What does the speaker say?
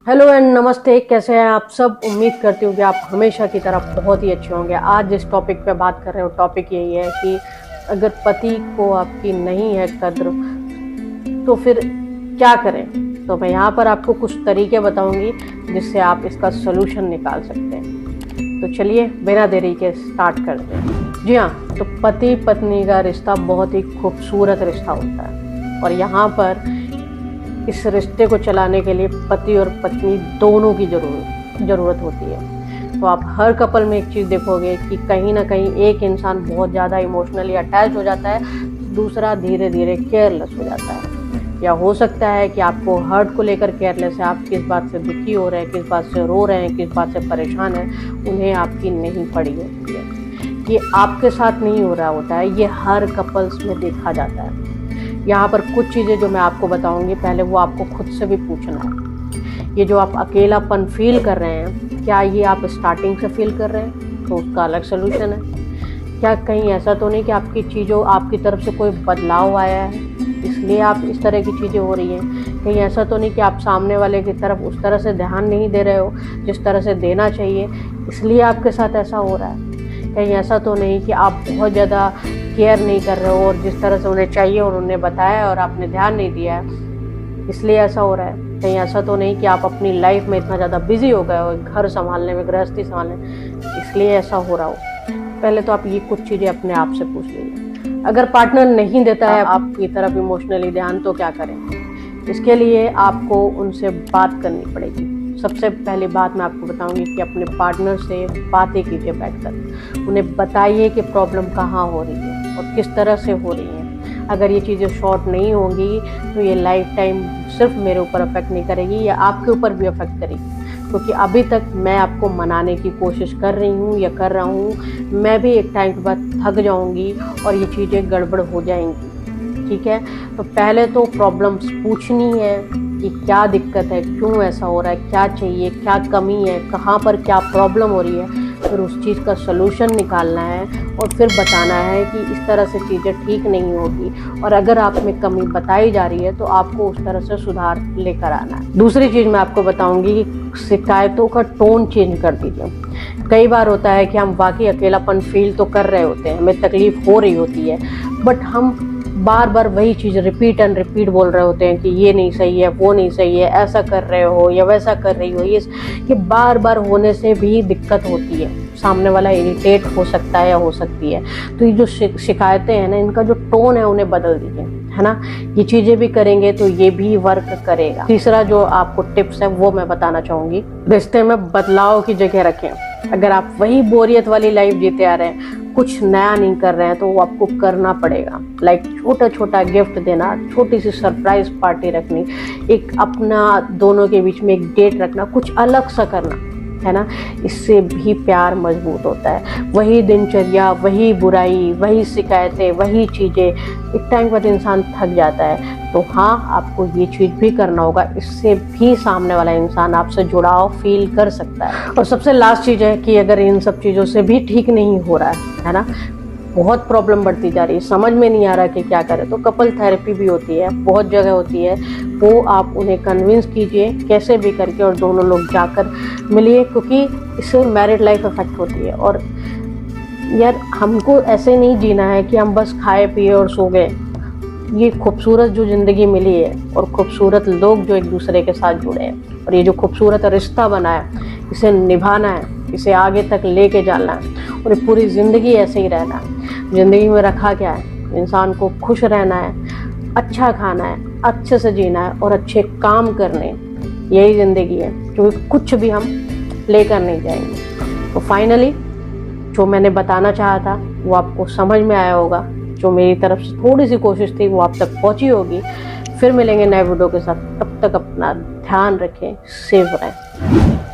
Hello and नमस्ते, कैसे हैं आप सब। उम्मीद करती हूँ कि आप हमेशा की तरह बहुत ही अच्छे होंगे। आज जिस टॉपिक पे बात कर रहे हो टॉपिक यही है कि अगर पति को आपकी नहीं है कद्र तो फिर क्या करें। तो मैं यहाँ पर आपको कुछ तरीके बताऊंगी जिससे आप इसका सोल्यूशन निकाल सकते हैं। तो चलिए बिना देरी के स्टार्ट करते हैं। जी हाँ, तो पति पत्नी का रिश्ता बहुत ही खूबसूरत रिश्ता होता है और यहाँ पर इस रिश्ते को चलाने के लिए पति और पत्नी दोनों की ज़रूरत होती है। तो आप हर कपल में एक चीज़ देखोगे कि कहीं ना कहीं एक इंसान बहुत ज़्यादा इमोशनली अटैच हो जाता है, दूसरा धीरे धीरे केयरलेस हो जाता है। या हो सकता है कि आपको हर्ट को लेकर केयरलेस है, आप किस बात से दुखी हो रहे हैं, किस बात से रो रहे हैं, किस बात से परेशान हैं, उन्हें आपकी नहीं पड़ी होती है। ये आपके साथ नहीं हो रहा होता है, ये हर कपल्स में देखा जाता है। यहाँ पर कुछ चीज़ें जो मैं आपको बताऊंगी, पहले वो आपको खुद से भी पूछना है। ये जो आप अकेलापन फील कर रहे हैं, क्या ये आप स्टार्टिंग से फील कर रहे हैं? तो उसका अलग सोल्यूशन है। क्या कहीं ऐसा तो नहीं कि आपकी चीज़ों आपकी तरफ से कोई बदलाव आया है इसलिए आप इस तरह की चीज़ें हो रही हैं? कहीं ऐसा तो नहीं कि आप सामने वाले की तरफ उस तरह से ध्यान नहीं दे रहे हो जिस तरह से देना चाहिए, इसलिए आपके साथ ऐसा हो रहा है? कहीं ऐसा तो नहीं कि आप बहुत ज़्यादा केयर नहीं कर रहे हो और जिस तरह से उन्हें चाहिए उन्होंने बताया और आपने ध्यान नहीं दिया है इसलिए ऐसा हो रहा है? कहीं ऐसा तो नहीं कि आप अपनी लाइफ में इतना ज़्यादा बिजी हो गए हो घर संभालने में, गृहस्थी संभालने में, इसलिए ऐसा हो रहा हो? पहले तो आप ये कुछ चीज़ें अपने आप से पूछ लीजिए। अगर पार्टनर नहीं देता है आपकी तरफ इमोशनली ध्यान, तो क्या करें? इसके लिए आपको उनसे बात करनी पड़ेगी। सबसे पहली बात मैं आपको बताऊंगी कि अपने पार्टनर से बातें कीजिए बैठकर। उन्हें बताइए कि प्रॉब्लम कहाँ हो रही है और किस तरह से हो रही है। अगर ये चीज़ें शॉर्ट नहीं होंगी तो ये लाइफ टाइम सिर्फ मेरे ऊपर अफेक्ट नहीं करेगी, या आपके ऊपर भी अफेक्ट करेगी। क्योंकि अभी तक मैं आपको मनाने की कोशिश कर रही हूँ या कर रहा हूँ, मैं भी एक टाइम के बाद थक जाऊँगी और ये चीज़ें गड़बड़ हो जाएंगी। ठीक है, तो पहले तो प्रॉब्लम्स पूछनी है कि क्या दिक्कत है, क्यों ऐसा हो रहा है, क्या चाहिए, क्या कमी है, कहाँ पर क्या प्रॉब्लम हो रही है। फिर उस चीज़ का सलूशन निकालना है और फिर बताना है कि इस तरह से चीज़ें ठीक नहीं होगी और अगर आप में कमी बताई जा रही है तो आपको उस तरह से सुधार लेकर आना है। दूसरी चीज़ मैं आपको बताऊंगी कि शिकायतों का टोन चेंज कर दीजिए। कई बार होता है कि हम वाकई अकेलापन फील तो कर रहे होते हैं, हमें तकलीफ़ हो रही होती है, बट हम बार बार वही चीज़ रिपीट एंड रिपीट बोल रहे होते हैं कि ये नहीं सही है, वो नहीं सही है, ऐसा कर रहे हो या वैसा कर रही हो। ये बार बार होने से भी दिक्कत होती है, सामने वाला इरिटेट हो सकता है या हो सकती है। तो ये जो शिकायतें हैं ना, इनका जो टोन है उन्हें बदल दीजिए, है ना। ये चीज़ें भी करेंगे तो ये भी वर्क करेगा। तीसरा जो आपको टिप्स है वो मैं बताना चाहूँगी, रिश्ते में बदलाव की जगह रखें। अगर आप वही बोरियत वाली लाइफ जीते आ रहे हैं, कुछ नया नहीं कर रहे हैं, तो वो आपको करना पड़ेगा। लाइक छोटा छोटा गिफ्ट देना, छोटी सी सरप्राइज पार्टी रखनी, एक अपना दोनों के बीच में एक डेट रखना, कुछ अलग सा करना, है ना। इससे भी प्यार मजबूत होता है। वही दिनचर्या, वही बुराई, वही शिकायतें, वही चीज़ें, एक टाइम बाद इंसान थक जाता है। तो हाँ, आपको ये चीज़ भी करना होगा, इससे भी सामने वाला इंसान आपसे जुड़ाव फील कर सकता है। और सबसे लास्ट चीज़ है कि अगर इन सब चीज़ों से भी ठीक नहीं हो रहा है ना, बहुत प्रॉब्लम बढ़ती जा रही है, समझ में नहीं आ रहा कि क्या करें, तो कपल थेरेपी भी होती है, बहुत जगह होती है। वो आप उन्हें कन्विंस कीजिए कैसे भी करके और दोनों लोग जाकर मिलिए, क्योंकि इससे मैरिड लाइफ अफेक्ट होती है। और यार, हमको ऐसे नहीं जीना है कि हम बस खाए पिए और सो गए। ये खूबसूरत जो ज़िंदगी मिली है और खूबसूरत लोग जो एक दूसरे के साथ जुड़े हैं और ये जो खूबसूरत रिश्ता बना है, इसे निभाना है, इसे आगे तक लेके जाना है और ये पूरी ज़िंदगी ऐसे ही रहना है। ज़िंदगी में रखा क्या है? इंसान को खुश रहना है, अच्छा खाना है, अच्छे से जीना है और अच्छे काम करने, यही ज़िंदगी है, क्योंकि कुछ भी हम लेकर नहीं जाएंगे। तो फाइनली जो मैंने बताना चाहा था वो आपको समझ में आया होगा। जो मेरी तरफ से थोड़ी सी कोशिश थी वो आप तक पहुंची होगी। फिर मिलेंगे नए वीडियो के साथ, तब तक अपना ध्यान रखें, सेफ रहें।